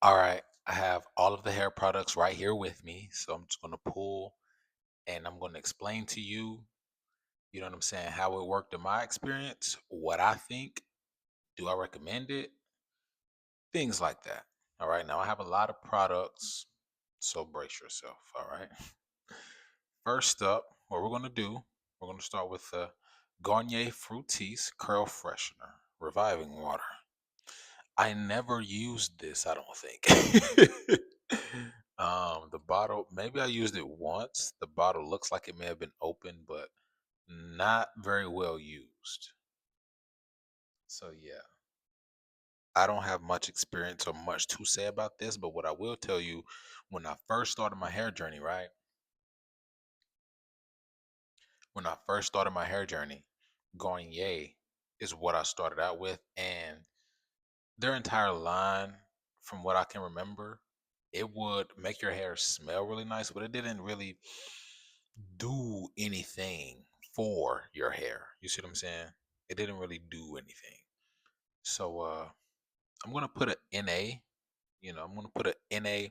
All right, I have all of the hair products right here with me. So I'm just going to pull and I'm going to explain to you, you know what I'm saying, how it worked in my experience, what I think, do I recommend it, things like that. All right, now I have a lot of products, so brace yourself. All right, first up, what we're going to do, we're going to start with the Garnier Fructis Curl Freshener Reviving Water. I never used this, I don't think. The bottle, maybe I used it once. The bottle looks like it may have been open, but not very well used. So yeah, I don't have much experience or much to say about this, but what I will tell you, when I first started my hair journey, right? When I first started my hair journey, Garnier is what I started out with, and their entire line, from what I can remember, it would make your hair smell really nice, but it didn't really do anything for your hair. You see what I'm saying? It didn't really do anything. So I'm gonna put a NA, I'm gonna put a NA,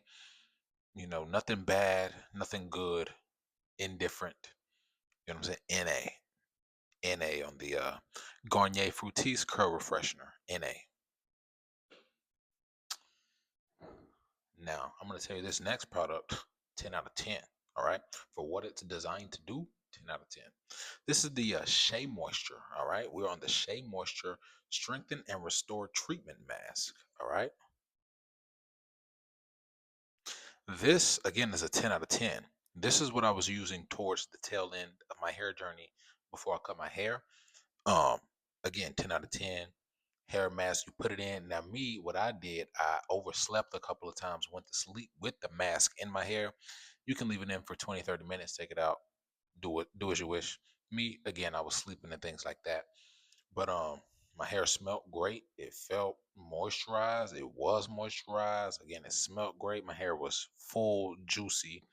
nothing bad, nothing good, indifferent. You know what I'm saying? NA on the Garnier Fructis Curl Refreshener. NA. Now, I'm going to tell you this next product, 10 out of 10. All right. For what it's designed to do, 10 out of 10. This is the Shea Moisture. All right. We're on the Shea Moisture Strengthen and Restore Treatment Mask. All right. This, again, is a 10 out of 10. This is what I was using towards the tail end of my hair journey before I cut my hair. Um, Again, 10 out of 10. Hair mask, you put it in. Now, me, what I did, I overslept a couple of times, went to sleep with the mask in my hair. You can leave it in for 20, 30 minutes, take it out, do as you wish. Me, again, I was sleeping and things like that. But my hair smelled great. It felt moisturized. It was moisturized. Again, it smelled great. My hair was full, juicy.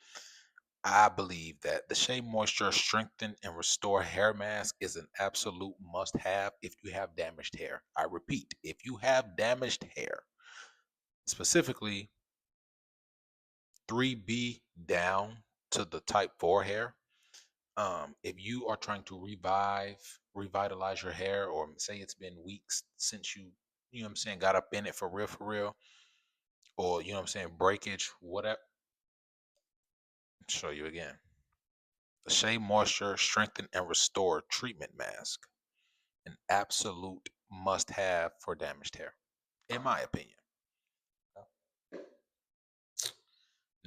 I believe that the Shea Moisture Strengthen and Restore Hair Mask is an absolute must have if you have damaged hair. I repeat, if you have damaged hair, specifically 3B down to the type 4 hair, if you are trying to revitalize your hair, or say it's been weeks since you know what I'm saying, got up in it for real, or you know what I'm saying, breakage, whatever, show you again. The Shea Moisture Strengthen and Restore Treatment Mask. An absolute must have for damaged hair, in my opinion.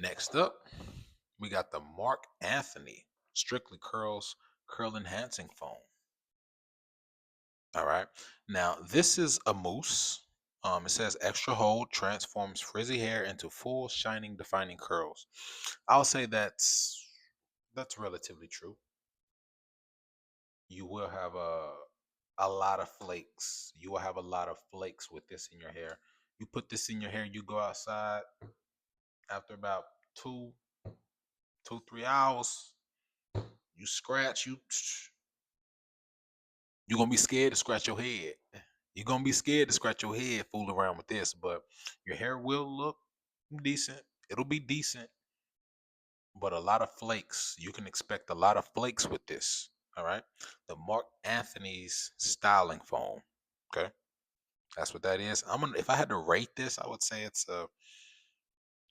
Next up, we got the Mark Anthony Strictly Curls Curl Enhancing Foam. All right. Now, this is a mousse. It says extra hold transforms frizzy hair into full, shining, defining curls. I'll say that's relatively true. You will have a lot of flakes. You will have a lot of flakes with this in your hair. You put this in your hair, you go outside after about 3 hours, you scratch, you're gonna be scared to scratch your head. You're gonna be scared to scratch your head fooling around with this, but your hair will look decent. It'll be decent, but a lot of flakes. You can expect a lot of flakes with this. All right. The Mark Anthony's styling foam. Okay. That's what that is. If I had to rate this, I would say it's a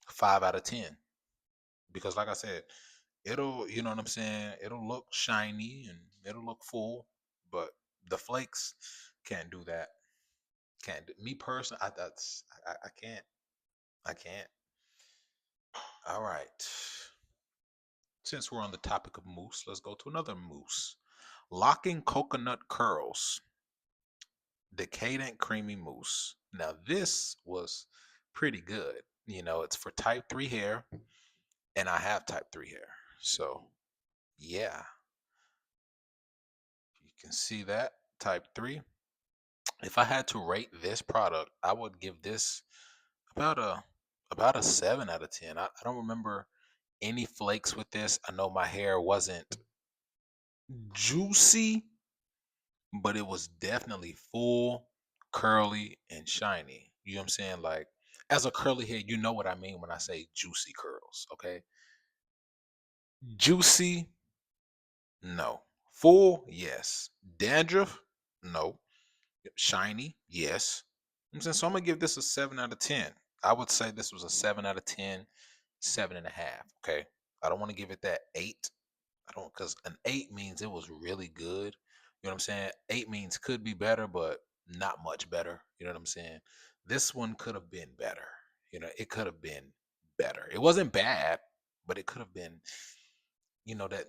5 out of 10. Because like I said, it'll, you know what I'm saying, it'll look shiny and it'll look full, but the flakes can't do that. Can't do, me personally, I can't. I can't. All right. Since we're on the topic of mousse, let's go to another mousse. Locking Coconut Curls, Decadent Creamy Mousse. Now this was pretty good. It's for type 3 hair, and I have type 3 hair. So yeah, you can see that type 3. If I had to rate this product, I would give this about a 7 out of 10. I don't remember any flakes with this. I know my hair wasn't juicy, but it was definitely full, curly, and shiny. You know what I'm saying? Like As a curly head, you know what I mean when I say juicy curls, okay? Juicy, no. Full, yes. Dandruff, no. Shiny, yes. I'm saying, so I'm gonna give this a 7 out of 10. I would say this was a 7 out of 10, 7.5. Okay. I don't want to give it that 8. I don't, because an 8 means it was really good. You know what I'm saying? 8 means could be better, but not much better. You know what I'm saying? This one could have been better. It could have been better. It wasn't bad, but it could have been, that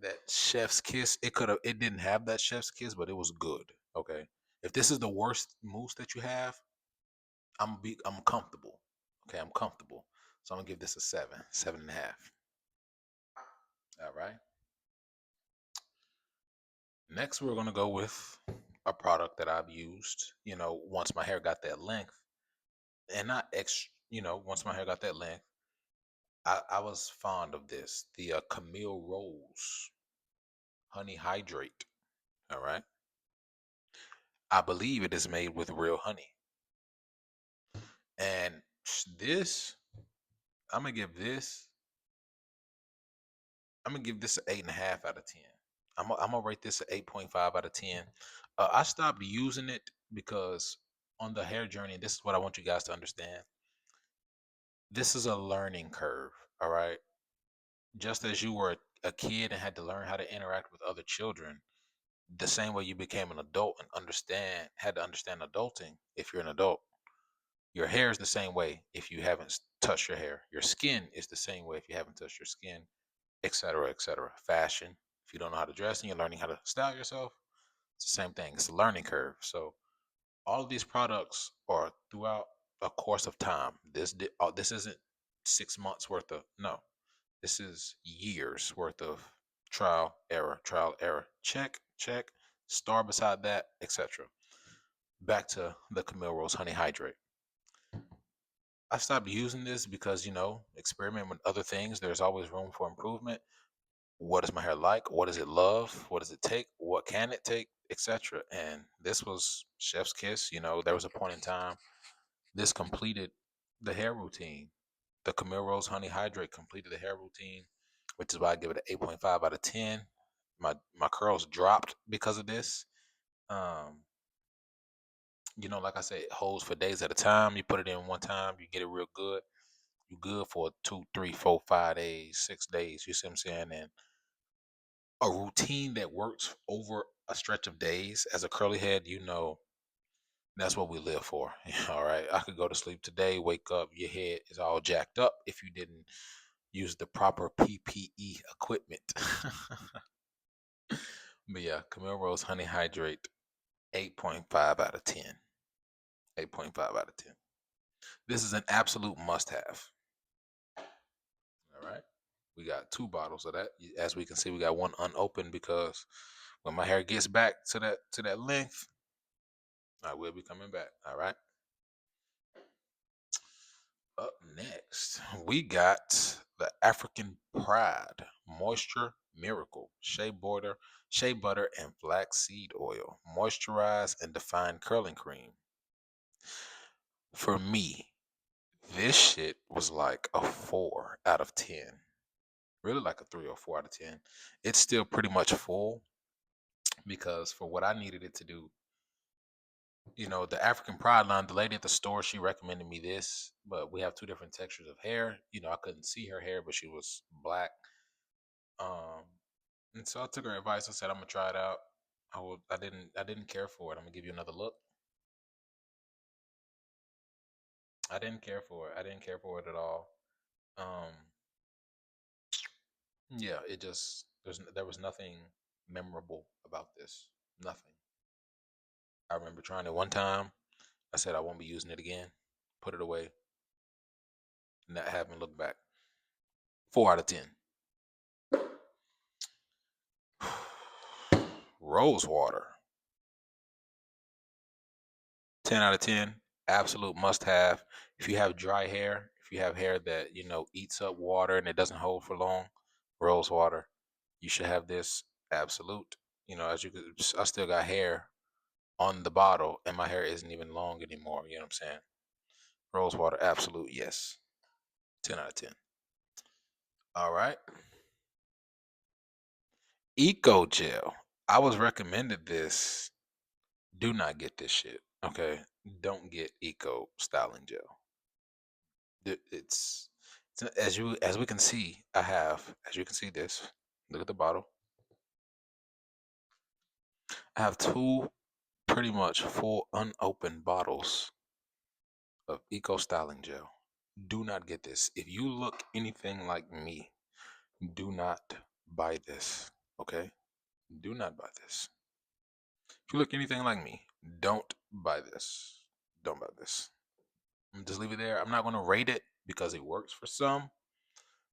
that chef's kiss. It didn't have that chef's kiss, but it was good. Okay. If this is the worst mousse that you have, I'm comfortable. Okay, I'm comfortable. So I'm gonna give this a 7, 7.5. All right. Next, we're gonna go with a product that I've used. Once my hair got that length, and not once my hair got that length, I was fond of this. The Camille Rose Honey Hydrate. All right. I believe it is made with real honey. And this, I'm gonna give this, I'm gonna give this an 8.5 out of 10. I'm gonna rate this an 8.5 out of 10. I stopped using it because on the hair journey, this is what I want you guys to understand. This is a learning curve, all right? Just as you were a kid and had to learn how to interact with other children, the same way you became an adult and had to understand adulting if you're an adult. Your hair is the same way if you haven't touched your hair. Your skin is the same way if you haven't touched your skin, etc., etc. Fashion. If you don't know how to dress and you're learning how to style yourself, it's the same thing. It's a learning curve. So all of these products are throughout a course of time. This isn't 6 months worth of no. This is years worth of trial, error. Check, check. Star beside that, etc. Back to the Camille Rose Honey Hydrate. I stopped using this because, experiment with other things. There's always room for improvement. What is my hair like? What does it love? What does it take? What can it take? Etc. And this was chef's kiss. There was a point in time this completed the hair routine. The Camille Rose Honey Hydrate completed the hair routine, which is why I give it an 8.5 out of 10. My curls dropped because of this. Um, like I said, it holds for days at a time. You put it in one time, you get it real good. You good for 2, 3, 4, 5 days, 6 days. You see what I'm saying? And a routine that works over a stretch of days as a curly head, that's what we live for. All right. I could go to sleep today, wake up, your head is all jacked up if you didn't use the proper PPE equipment. But yeah, Camille Rose Honey Hydrate, 8.5 out of 10. 8.5 out of 10. This is an absolute must have. All right. We got 2 bottles of that. As we can see, we got one unopened because when my hair gets back to that length, I will be coming back. All right. Up next, we got the African Pride Moisture Miracle Shea Butter, and Flaxseed Oil. Moisturize and define curling cream. For me, this shit was like a 4 out of 10. Really like a 3 or 4 out of 10. It's still pretty much full because for what I needed it to do, the African Pride line, the lady at the store, she recommended me this, but we have 2 different textures of hair. I couldn't see her hair, but she was black. Um, and so I took her advice. I said, I'm gonna try it out. I didn't care for it. I'm gonna give you another look. I didn't care for it. I didn't care for it at all. Um, yeah, there was nothing memorable about this. Nothing. I remember trying it one time. I said I won't be using it again. Put it away. Not having looked back. 4 out of 10. Rose water. 10 out of 10. Absolute must have. If you have dry hair, if you have hair that, eats up water and it doesn't hold for long, rose water. You should have this. Absolute. As you could, I still got hair on the bottle and my hair isn't even long anymore. You know what I'm saying? Rose water, absolute, yes. 10 out of 10. All right. Eco Gel. I was recommended this. Do not get this shit. Okay. Don't get Eco Styling Gel. It's as we can see, as you can see this. Look at the bottle. I have two pretty much full unopened bottles of Eco Styling Gel. Do not get this. If you look anything like me, do not buy this. Okay? Do not buy this. If you look anything like me, don't buy this. Don't buy this. Just leave it there. I'm not going to rate it because it works for some.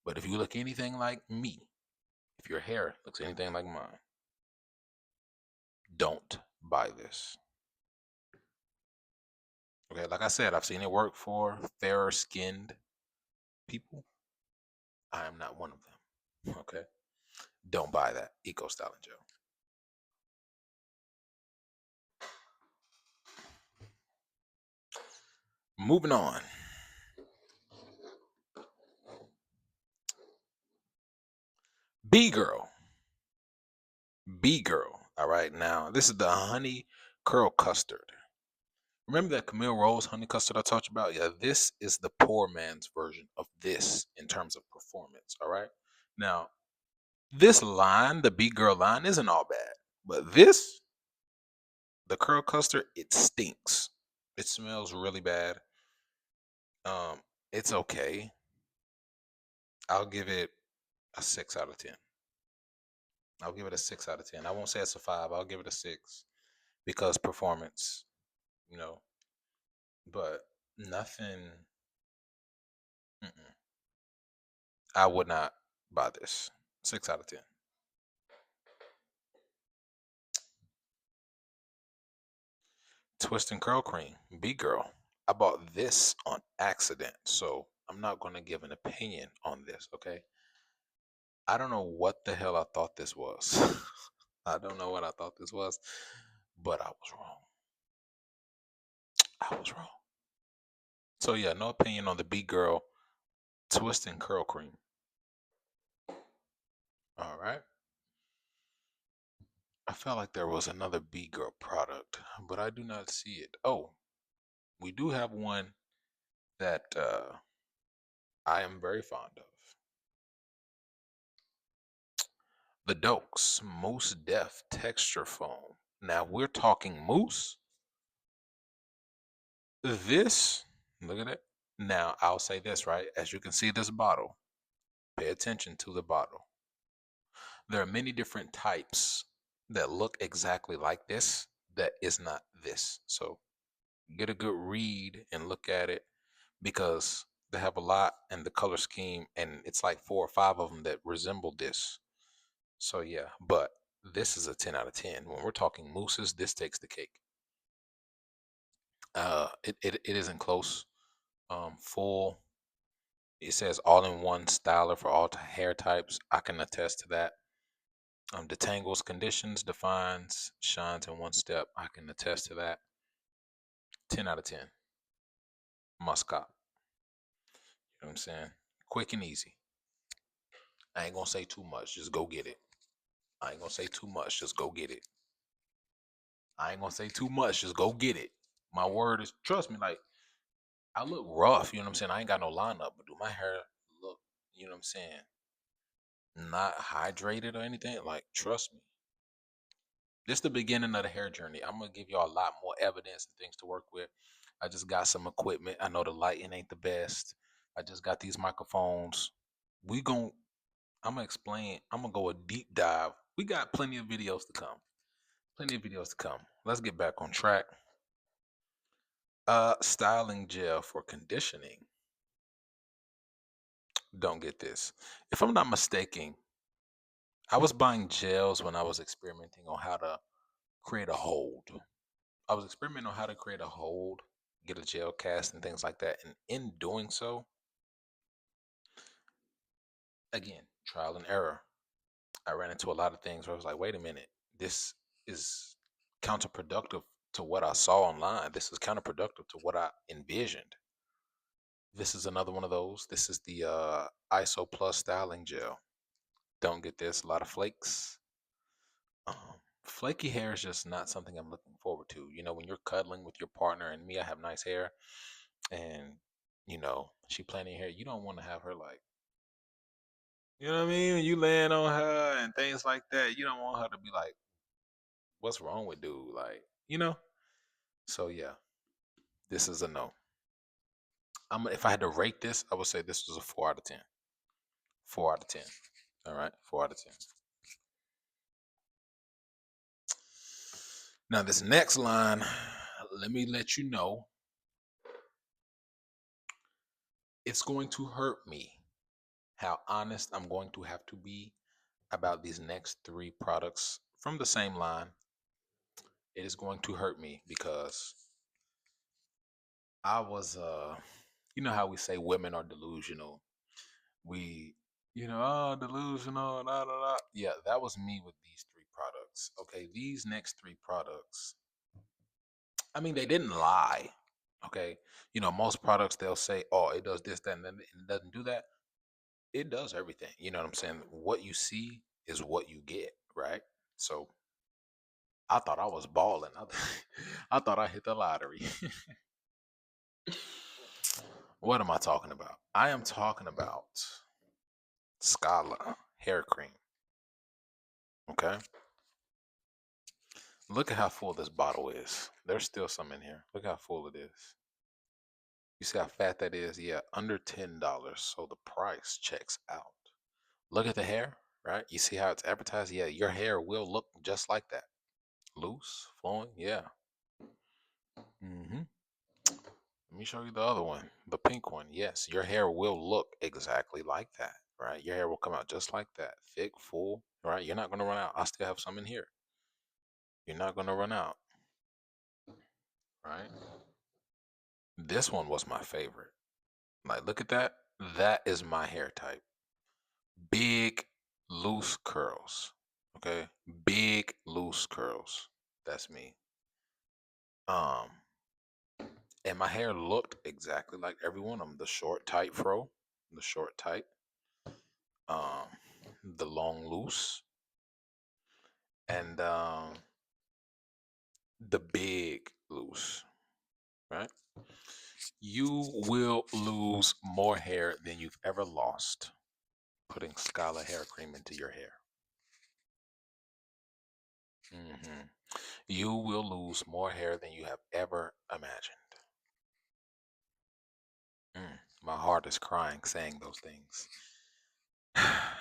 But if you look anything like me, if your hair looks anything like mine, don't buy this. Okay, like I said, I've seen it work for fairer skinned people. I am not one of them. Okay, don't buy that Eco Styling Gel. Moving on. B Girl. B Girl. All right, now this is the honey curl custard. Remember that Camille Rose honey custard I talked about? Yeah, this is the poor man's version of this in terms of performance. All right. Now, this line, the B Girl line, isn't all bad, but this, the curl custard, it stinks. It smells really bad. Um, it's okay. I'll give it a 6 out of 10. I'll give it a 6 out of 10. I won't say it's a 5. I'll give it a 6 because performance, you know, but nothing. Mm-mm. I would not buy this. 6 out of 10. Twist and curl cream, B Girl. I bought this on accident, so I'm not going to give an opinion on this, okay? I don't know what the hell I thought this was. I don't know what I thought this was, but I was wrong. I was wrong. So yeah, no opinion on the B Girl twist and curl cream. All right. I felt like there was another B Girl product, but I do not see it. Oh, we do have one that I am very fond of. The Dokes Mousse Def Texture Foam. Now we're talking mousse. This, look at it. Now I'll say this, right? As you can see this bottle, pay attention to the bottle. There are many different types that look exactly like this that is not this. So get a good read and look at it because they have a lot and the color scheme and it's like 4 or 5 of them that resemble this. So yeah, but this is a 10 out of 10. When we're talking mousses, this takes the cake. It isn't close. Full. It says all-in-one styler for all hair types. I can attest to that. Detangles, conditions, defines, shines in one step. I can attest to that. 10 out of 10. Must cop. You know what I'm saying? Quick and easy. I ain't gonna say too much. Just go get it. I ain't gonna say too much. Just go get it. I ain't gonna say too much. Just go get it. My word is, trust me, like, I look rough. You know what I'm saying? I ain't got no lineup, but do my hair look, you know what I'm saying, not hydrated or anything? Like, trust me. This the beginning of the hair journey. I'm gonna give y'all a lot more evidence and things to work with. I just got some equipment. I know the lighting ain't the best. I just got these microphones. We gon' I'm gonna explain. I'm gonna go a deep dive. We got plenty of videos to come. Plenty of videos to come. Let's get back on track. Styling gel for conditioning. Don't get this. If I'm not mistaken, I was buying gels when I was experimenting on how to create a hold. I was experimenting on how to create a hold, get a gel cast, and things like that. And in doing so, again, trial and error. I ran into a lot of things where I was like, wait a minute, this is counterproductive to what I saw online. This is counterproductive to what I envisioned. This is another one of those. This is the ISO Plus styling gel. Don't get this, a lot of flakes. Um, Flaky hair is just not something I'm looking forward to. You know, when you're cuddling with your partner, and me, I have nice hair, and she planning your hair, you don't want to have her like, you know what I mean? When you laying on her and things like that, you don't want her to be like, what's wrong with dude? Like, you know? So yeah, this is a no. If I had to rate this, I would say this was a 4 out of 10. 4 out of 10. All right, 4 out of 10. Now this next line, let me let you know, it's going to hurt me how honest I'm going to have to be about these next three products from the same line. It is going to hurt me because I was you know how we say women are delusional. We delusional, da, da, da. Yeah, that was me with these three products. Okay, these next three products, I mean, they didn't lie. Okay, most products they'll say, "Oh, it does this, that, and then it doesn't do that." It does everything. You know what I'm saying? What you see is what you get, right? So I thought I was balling. I thought I hit the lottery. What am I talking about? I am talking about Scala hair cream. Okay. Look at how full this bottle is. There's still some in here. Look how full it is. You see how fat that is? Yeah, under $10. So the price checks out. Look at the hair, right? You see how it's advertised? Yeah, your hair will look just like that. Loose, flowing. Yeah. Let me show you the other one, the pink one. Yes, your hair will look exactly like that, right? Your hair will come out just like that, thick, full, right? You're not going to run out. I still have some in here. You're not going to run out, right? This one was my favorite. Like, look at that. That is my hair type. Big, loose curls. Okay? Big, loose curls. That's me. Um, and my hair looked exactly like every one of them. The short, tight fro, the short, tight, um, the long, loose, and the big, loose. Right? You will lose more hair than you've ever lost putting Scala hair cream into your hair. You will lose more hair than you have ever imagined. My heart is crying saying those things. I,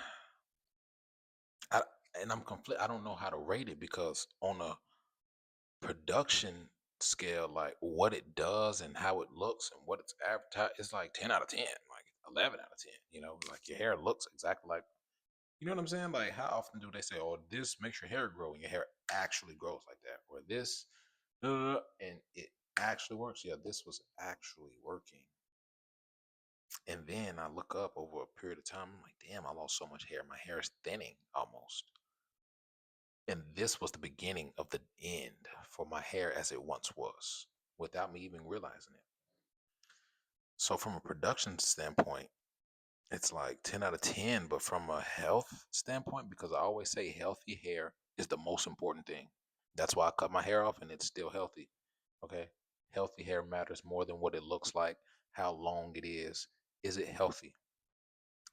and I'm complete. I don't know how to rate it because on a production scale, like what it does and how it looks and what it's advertised, it's like 10 out of 10, like 11 out of 10. Like your hair looks exactly like, you know what I'm saying? Like how often do they say, "Oh, this makes your hair grow," and your hair actually grows like that, or this, and it actually works. Yeah, this was actually working. And then I look up over a period of time, I'm like, damn, I lost so much hair. My hair is thinning almost. And this was the beginning of the end for my hair as it once was without me even realizing it. So, from a production standpoint, it's like 10 out of 10. But from a health standpoint, because I always say healthy hair is the most important thing. That's why I cut my hair off and it's still healthy. Okay. Healthy hair matters more than what it looks like, how long it is. Is it healthy?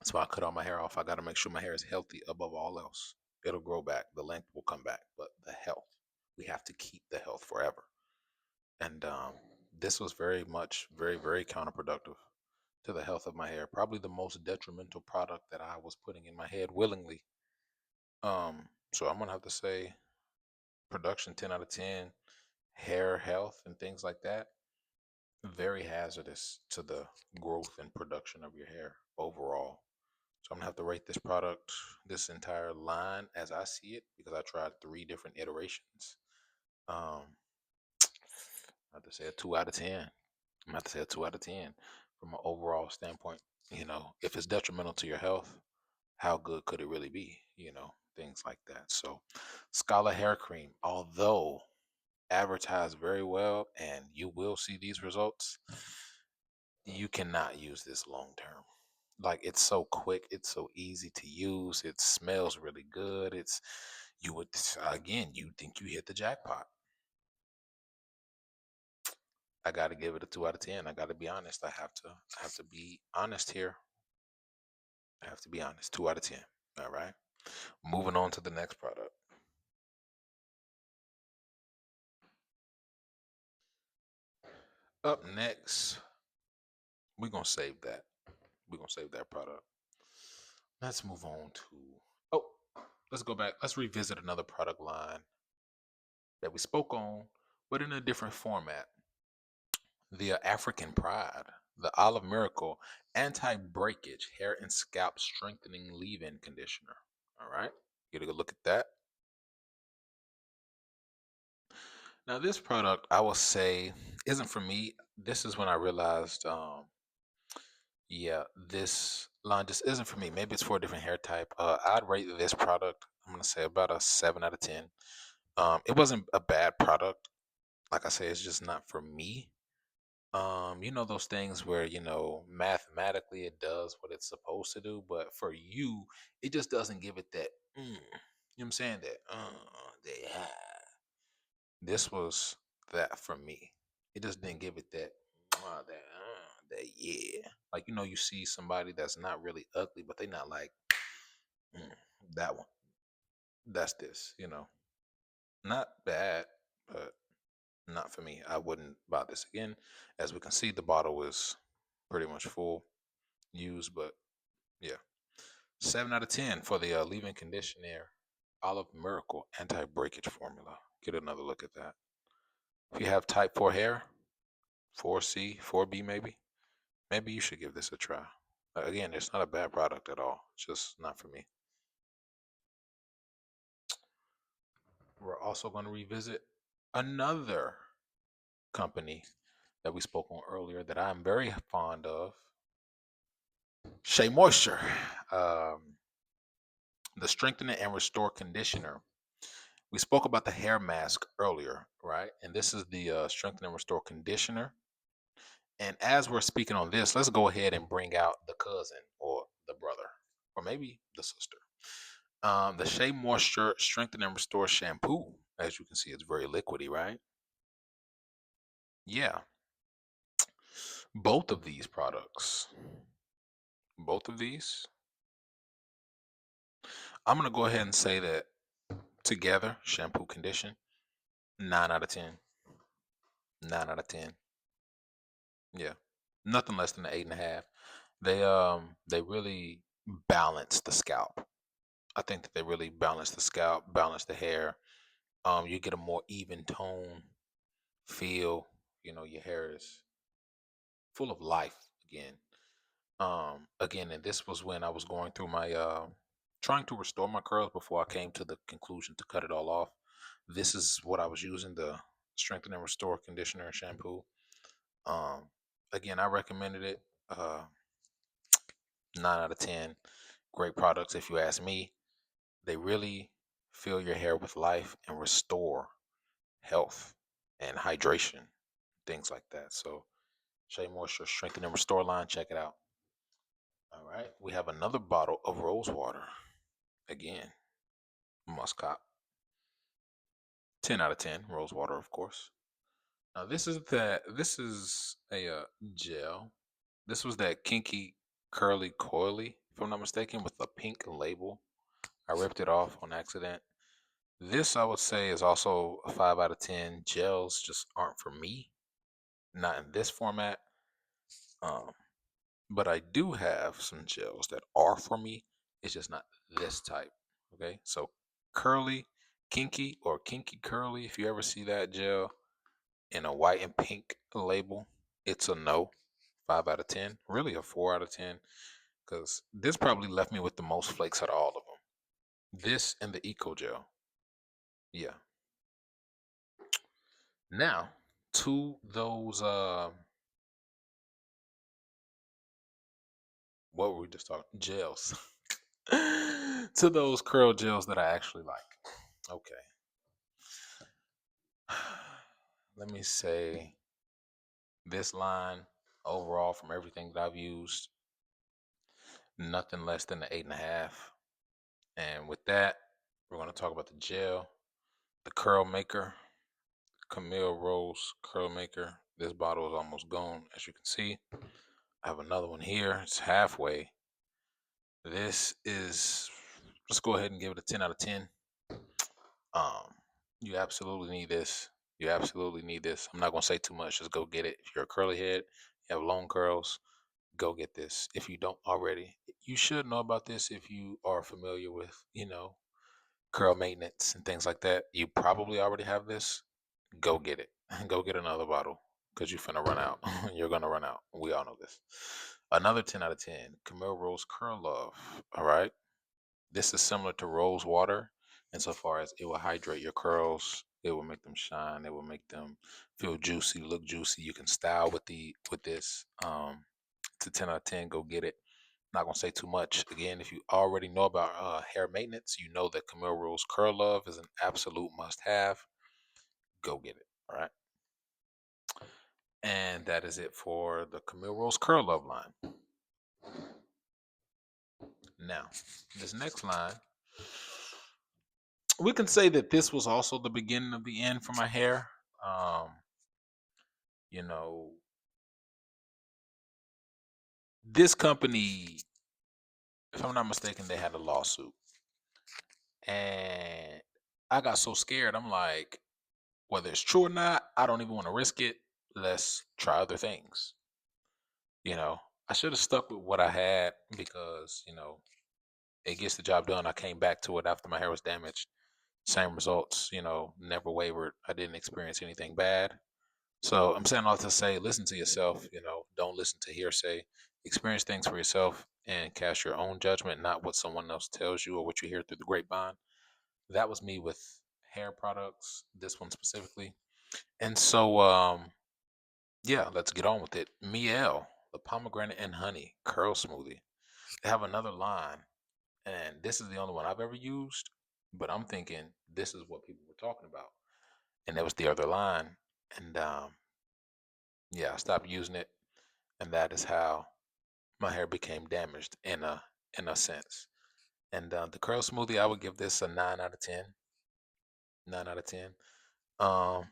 That's why I cut all my hair off. I got to make sure my hair is healthy above all else. It'll grow back. The length will come back, but the health, we have to keep the health forever. And this was very much, very, very counterproductive to the health of my hair. Probably the most detrimental product that I was putting in my head willingly. So I'm gonna have to say production 10 out of 10, hair health and things like that. Very hazardous to the growth and production of your hair overall. So I'm gonna have to rate this product, this entire line as I see it, because I tried three different iterations. Um, I have to say a 2 out of 10. I'm gonna have to say a 2 out of 10 from an overall standpoint. If it's detrimental to your health, how good could it really be? Things like that. So, Scala hair cream, although advertised very well, and you will see these results, You cannot use this long term. Like, it's so quick, it's so easy to use, it smells really good. It's you would again, you think you hit the jackpot. I got to give it a 2 out of 10. I got to be honest. I have to be honest here. I have to be honest. 2 out of 10. All right. Moving on to the next product. Up next, we're going to save that. We're going to save that product. Let's move on to Oh, let's go back. Let's revisit another product line that we spoke on, but in a different format. The African Pride, the Olive Miracle Anti-Breakage Hair and Scalp Strengthening Leave-In Conditioner. All right. Get a good look at that. Now, this product, I will say, isn't for me. This is when I realized, yeah, this line just isn't for me. Maybe it's for a different hair type. I'd rate this product, I'm gonna say about a 7 out of 10. It wasn't a bad product. Like I say, it's just not for me. Those things where, mathematically it does what it's supposed to do, but for you, it just doesn't give it that, you know what I'm saying? That this was that for me. It just didn't give it that, that yeah. Like, you see somebody that's not really ugly, but they not like, mm, that one. That's this. Not bad, but not for me. I wouldn't buy this again. As we can see, the bottle is pretty much full, used, but yeah. 7 out of 10 for the leave-in conditioner, Olive Miracle anti-breakage formula. Get another look at that. If you have type 4 hair, 4C, 4B maybe you should give this a try. Again, it's not a bad product at all. It's just not for me. We're also going to revisit another company that we spoke on earlier that I'm very fond of, Shea Moisture. Um, the Strengthening and Restore Conditioner. We spoke about the hair mask earlier, right? And this is the Strengthen and Restore Conditioner. And as we're speaking on this, let's go ahead and bring out the cousin or the brother or maybe the sister. The Shea Moisture Strengthen and Restore Shampoo. As you can see, it's very liquidy, right? Yeah. Both of these products, both of these, I'm going to go ahead and say that together, shampoo, condition, 9 out of 10. 9 out of 10. Yeah. Nothing less than an 8.5. They really balance the scalp. I think that they really balance the scalp, balance the hair. You get a more even tone feel. Your hair is full of life again. Again, and this was when I was going through my trying to restore my curls before I came to the conclusion to cut it all off. This is what I was using, the strengthen and restore conditioner and shampoo. Um, Again, I recommended it. 9 out of 10. Great products, if you ask me. They really fill your hair with life and restore health and hydration, things like that. So, Shea Moisture Strengthen and Restore line, check it out. All right, we have another bottle of rose water. Again, must cop. 10 out of 10. Rose water, of course. Now, this is a gel. This was that kinky curly coily, if I'm not mistaken, with a pink label. I ripped it off on accident. This, I would say, is also a 5 out of 10. Gels just aren't for me, not in this format. Um, but I do have some gels that are for me. It's just not this type. Okay, so curly, kinky, or kinky curly. If you ever see that gel in a white and pink label, it's a no. 5 out of 10. Really a 4 out of 10. Because this probably left me with the most flakes out of all of them. This and the Eco Gel. Yeah. Now, to those what were we just talking? Gels. To those curl gels that I actually like. Okay. Let me say this line. overall from everything that I've used, nothing less than an 8.5. And with that, we're going to talk about the gel, the curl maker, Camille Rose curl maker. This bottle is almost gone, as you can see. I have another one here. It's halfway. This is, let's go ahead and give it a 10 out of 10. Um, you absolutely need this. You absolutely need this. I'm not gonna say too much. Just go get it. If you're a curly head, you have long curls, go get this. If you don't already, you should know about this if you are familiar with, curl maintenance and things like that. You probably already have this. Go get it. Go get another bottle because you're finna run out. You're gonna run out. We all know this. Another 10 out of 10. Camille Rose Curl Love. All right. This is similar to rose water insofar as it will hydrate your curls. It will make them shine. It will make them feel juicy, look juicy. You can style with this. It's a 10 out of 10. Go get it. Not gonna say too much. Again, if you already know about hair maintenance, you know that Camille Rose Curl Love is an absolute must-have. Go get it. All right. And that is it for the Camille Rose Curl Love line. Now, this next line, we can say that this was also the beginning of the end for my hair. Um, you know, this company, if I'm not mistaken, they had a lawsuit. And I got so scared. I'm like, whether it's true or not, I don't even want to risk it. Let's try other things. You know, I should have stuck with what I had because, it gets the job done. I came back to it after my hair was damaged. Same results, never wavered. I didn't experience anything bad. So I'm saying all to say, listen to yourself, don't listen to hearsay. Experience things for yourself and cast your own judgment, not what someone else tells you or what you hear through the grapevine. That was me with hair products, this one specifically. And so, yeah, let's get on with it. Miel, the pomegranate and honey curl smoothie. They have another line, and this is the only one I've ever used, but I'm thinking this is what people were talking about. And that was the other line. And yeah, I stopped using it, and that is how my hair became damaged in a sense. And the curl smoothie, I would give this a 9 out of 10. 9 out of 10. Um,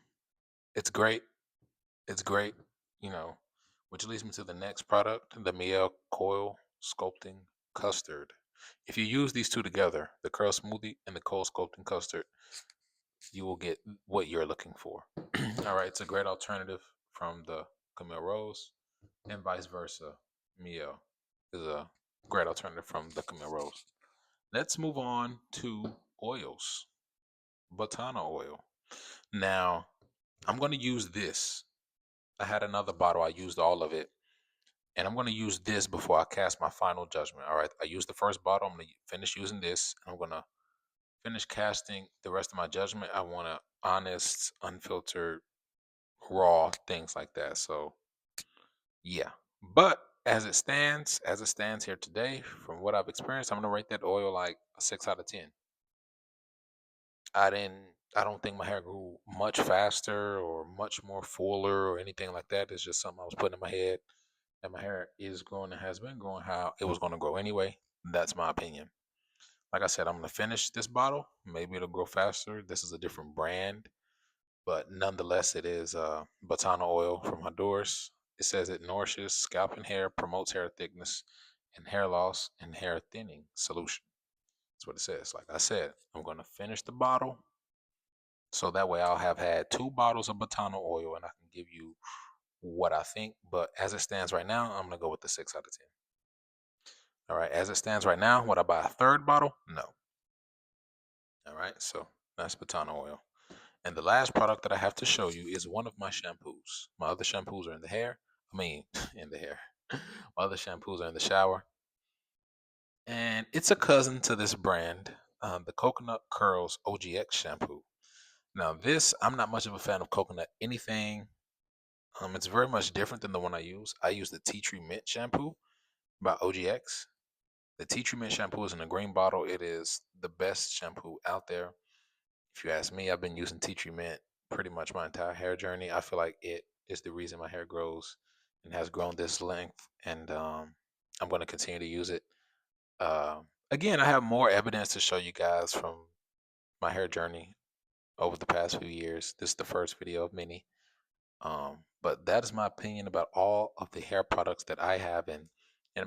it's great. It's great. You know, which leads me to the next product, the Miel Coil Sculpting Custard. If you use these two together, the curl smoothie and the coil sculpting custard, you will get what you're looking for. All right, it's a great alternative from the Camille Rose, and vice versa. Miel is a great alternative from the Camille Rose. Let's move on to oils. Botana oil. Now, I'm going to use this. I had another bottle, I used all of it. And I'm going to use this before I cast my final judgment. All right, I used the first bottle. I'm going to finish using this. And I'm going to finish casting the rest of my judgment. I want to honest, unfiltered, raw, things like that. So, yeah. But as it stands here today, from what I've experienced, I'm going to rate that oil like a 6 out of 10. I didn't I don't think my hair grew much faster or much more fuller or anything like that. It's just something I was putting in my head. And my hair is growing and has been growing how it was going to grow anyway. That's my opinion. Like I said, I'm going to finish this bottle. Maybe it'll grow faster. This is a different brand, but nonetheless, it is Botana oil from Honduras. It says it nourishes scalp and hair, promotes hair thickness and hair loss, and hair thinning solution. That's what it says. Like I said, I'm going to finish the bottle. So that way I'll have had 2 bottles of Botana oil and I can give you what I think. But as it stands right now, I'm going to go with the 6 out of 10. All right. As it stands right now, would I buy a third bottle? No. All right. So that's Botana oil. And the last product that I have to show you is one of my shampoos. My other shampoos are in the hair. I mean, in the hair. My other shampoos are in the shower. And it's a cousin to this brand, the Coconut Curls OGX shampoo. Now, this, I'm not much of a fan of coconut anything. It's very much different than the one I use. I use the Tea Tree Mint shampoo by OGX. The Tea Tree Mint shampoo is in a green bottle. It is the best shampoo out there. If you ask me, I've been using tea tree mint pretty much my entire hair journey. I feel like it is the reason my hair grows and has grown this length, and I'm going to continue to use it. Again, I have more evidence to show you guys from my hair journey over the past few years. This is the first video of many. But that is my opinion about all of the hair products that I have in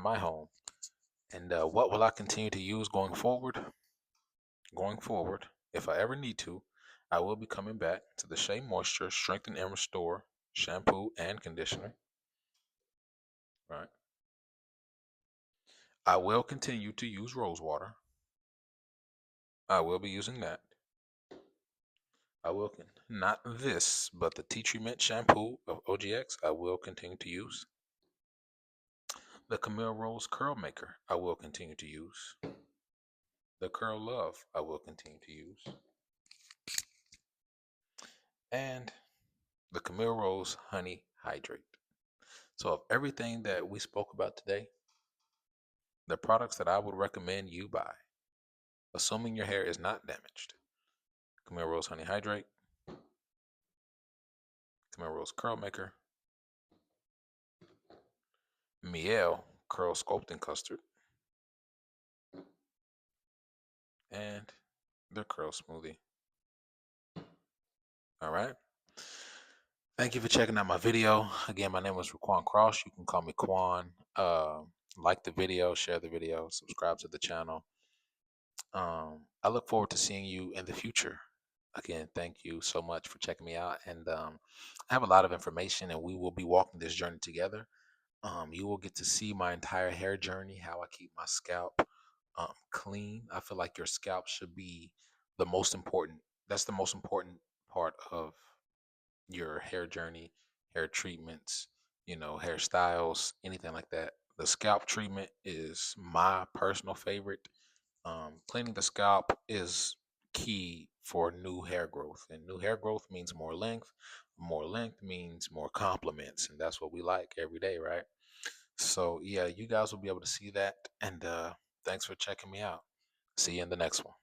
my home. And what will I continue to use going forward? Going forward, if I ever need to, I will be coming back to the Shea Moisture Strengthen and Restore shampoo and conditioner. Right. I will continue to use rose water. I will be using that. I will not this, but the tea treatment shampoo of OGX. I will continue to use. The Camille Rose Curl Maker. I will continue to use. The Curl Love. I will continue to use. And the Camille Rose Honey Hydrate. So, of everything that we spoke about today, the products that I would recommend you buy, assuming your hair is not damaged: Camille Rose Honey Hydrate, Camille Rose Curl Maker, Mielle Curl Sculpting Custard, and the Curl Smoothie. All right. Thank you for checking out my video. Again, my name is Raquan Cross. You can call me Quan. Like the video, share the video, subscribe to the channel. I look forward to seeing you in the future. Again, thank you so much for checking me out. And I have a lot of information, and we will be walking this journey together. You will get to see my entire hair journey, how I keep my scalp clean. I feel like your scalp should be the most important. That's the most important part of your hair journey, hair treatments, hairstyles, anything like that. The scalp treatment is my personal favorite. Cleaning the scalp is key for new hair growth, and new hair growth means more length. More length means more compliments, and that's what we like every day, right? So yeah, you guys will be able to see that. And thanks for checking me out. See you in the next one.